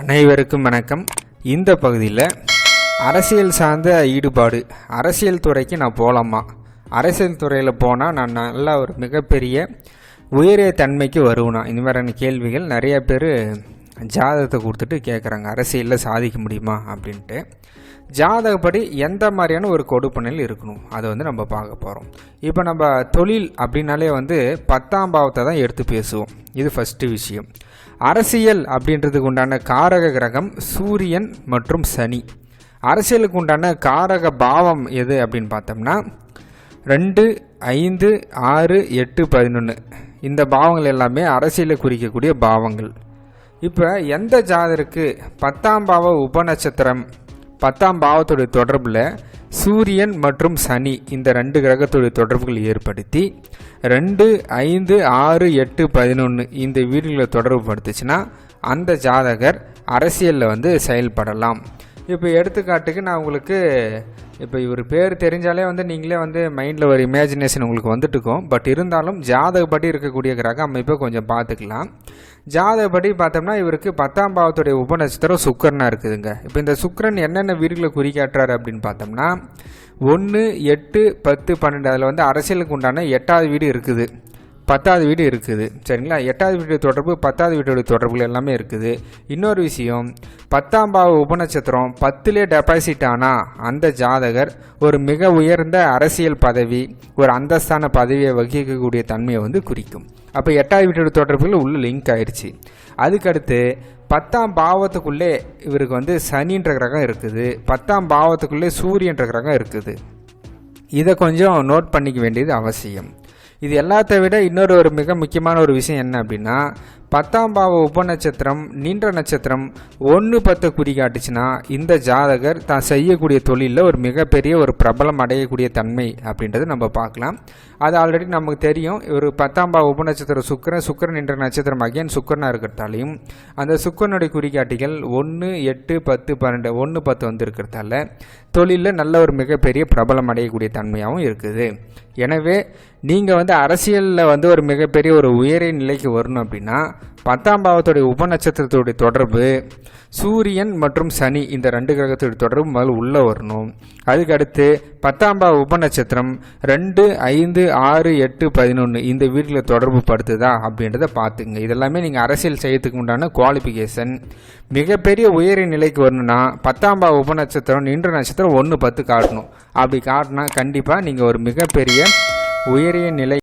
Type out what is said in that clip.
அனைவருக்கும் வணக்கம். இந்த பகுதியில் அரசியல் சார்ந்த ஈடுபாடு, அரசியல் துறைக்கு நான் போகலாமா, அரசியல் துறையில் போனால் நான் நல்ல ஒரு மிகப்பெரிய உயரிய தன்மைக்கு வருவேனா, இந்த மாதிரியான கேள்விகள் நிறைய பேர் ஜாதகத்தை கொடுத்துட்டு கேட்குறாங்க. அரசியலில் சாதிக்க முடியுமா அப்படின்ட்டு. ஜாதகப்படி எந்த மாதிரியான ஒரு கொடுப்பனையில் இருக்கணும் அதை நம்ம பார்க்க போகிறோம். இப்போ நம்ம தொழில் அப்படின்னாலே 10ஆம் பாவத்தை தான் எடுத்து பேசுவோம். இது ஃபஸ்ட்டு விஷயம். அரசியல் அப்படின்றதுக்கு உண்டான காரக கிரகம் சூரியன் மற்றும் சனி. அரசியலுக்கு உண்டான காரக பாவம் எது அப்படின்னு பார்த்தோம்னா 2, 5, 6, 8, 11 இந்த பாவங்கள் எல்லாமே அரசியலை குறிக்கக்கூடிய பாவங்கள். இப்போ எந்த ஜாதருக்கு 10ஆம் பாவ உபநட்சத்திரம் 10ஆம் பாவத்துடைய தொடர்பில் சூரியன் மற்றும் சனி இந்த 2 கிரகத்துடைய தொடர்புகள் ஏற்படுத்தி 2, 5, 6, 8, 11 இந்த வீடுகளை தொடர்பு படுத்துச்சுன்னா அந்த ஜாதகர் அரசியலில் செயல்படலாம். இப்போ எடுத்துக்காட்டுக்கு நான் உங்களுக்கு இப்போ இவர் பேர் தெரிஞ்சாலே நீங்களே மைண்டில் ஒரு இமேஜினேஷன் உங்களுக்கு வந்துட்டுருக்கோம். பட் இருந்தாலும் ஜாதகப்படி இருக்கக்கூடிய கிரக அமைப்பை கொஞ்சம் பார்த்துக்கலாம். ஜாதகப்படி பார்த்தோம்னா இவருக்கு 10ஆம் பாவத்துடைய உபநட்சத்திரம் சுக்கிரனாக இருக்குதுங்க. இப்போ இந்த சுக்கிரன் என்னென்ன வீடுகளை குறிக்காட்டுறாரு அப்படின்னு பார்த்தோம்னா 1, 8, 10, 12 அதில் அரசியலுக்கு உண்டான 8ஆவது வீடு இருக்குது, 10ஆவது வீடு இருக்குது. சரிங்களா? 8ஆவது வீடு தொடர்பு 10ஆவது வீட்டுடைய தொடர்புகள் எல்லாமே இருக்குது. இன்னொரு விஷயம், 10ஆம் பாவ உபநட்சத்திரம் 10லே டெபாசிட் ஆனால் அந்த ஜாதகர் ஒரு மிக உயர்ந்த அரசியல் பதவி, ஒரு அந்தஸ்தான பதவியை வகிக்கக்கூடிய தன்மையை குறிக்கும். அப்போ 8ஆவது வீட்டுடைய தொடர்புகள் உள்ள லிங்க் ஆயிடுச்சு. அதுக்கடுத்து 10ஆம் பாவத்துக்குள்ளே இவருக்கு சனின்ற கிரகம் இருக்குது, 10ஆம் பாவத்துக்குள்ளே சூரியன்ற கிரகம் இருக்குது. இதை கொஞ்சம் நோட் பண்ணிக்க வேண்டியது அவசியம். இது எல்லாத்த விட இன்னொரு ஒரு மிக முக்கியமான ஒரு விஷயம் என்ன அப்படின்னா 10ஆம் பாவ உபநட்சத்திரம் நின்ற நட்சத்திரம் 1, 10 குறிகாட்டுச்சுன்னா இந்த ஜாதகர் தான் செய்யக்கூடிய தொழிலில் ஒரு மிகப்பெரிய ஒரு பிரபலம் அடையக்கூடிய தன்மை அப்படின்றது நம்ம பார்க்கலாம். அது ஆல்ரெடி நமக்கு தெரியும். ஒரு 10ஆம் பாவ உபநட்சத்திரம் சுக்கிரன் நின்ற நட்சத்திரம் அகைன் சுக்கிரனாக இருக்கிறதாலையும் அந்த சுக்கிரனுடைய குறிகாட்டிகள் 1, 8, 10, 12 1, 10 இருக்கிறதால தொழிலில் நல்ல ஒரு மிகப்பெரிய பிரபலம் அடையக்கூடிய தன்மையாகவும் இருக்குது. எனவே நீங்கள் அரசியலில் ஒரு மிகப்பெரிய ஒரு உயரிய நிலைக்கு வரணும் அப்படின்னா 10ஆம் பாவத்துடைய உபநட்சத்திரத்துடைய தொடர்பு சூரியன் மற்றும் சனி இந்த 2 கிரகத்துடைய தொடர்பு முதல்ல உள்ளே வரணும். அதுக்கடுத்து 10ஆம் பாவ உபநட்சத்திரம் 2, 5, 6, 8, 11 இந்த வீட்டில் தொடர்பு படுத்துதா அப்படின்றத பார்த்துங்க. இதெல்லாமே நீங்கள் அரசியல் செய்யறதுக்கு உண்டான குவாலிஃபிகேஷன். மிகப்பெரிய உயரிய நிலைக்கு வரணும்னா 10ஆம் பாவ உபநட்சத்திரம் நின்ற நட்சத்திரம் 1, 10 காட்டணும். அப்படி காட்டினா கண்டிப்பாக நீங்கள் ஒரு மிகப்பெரிய உயரிய நிலை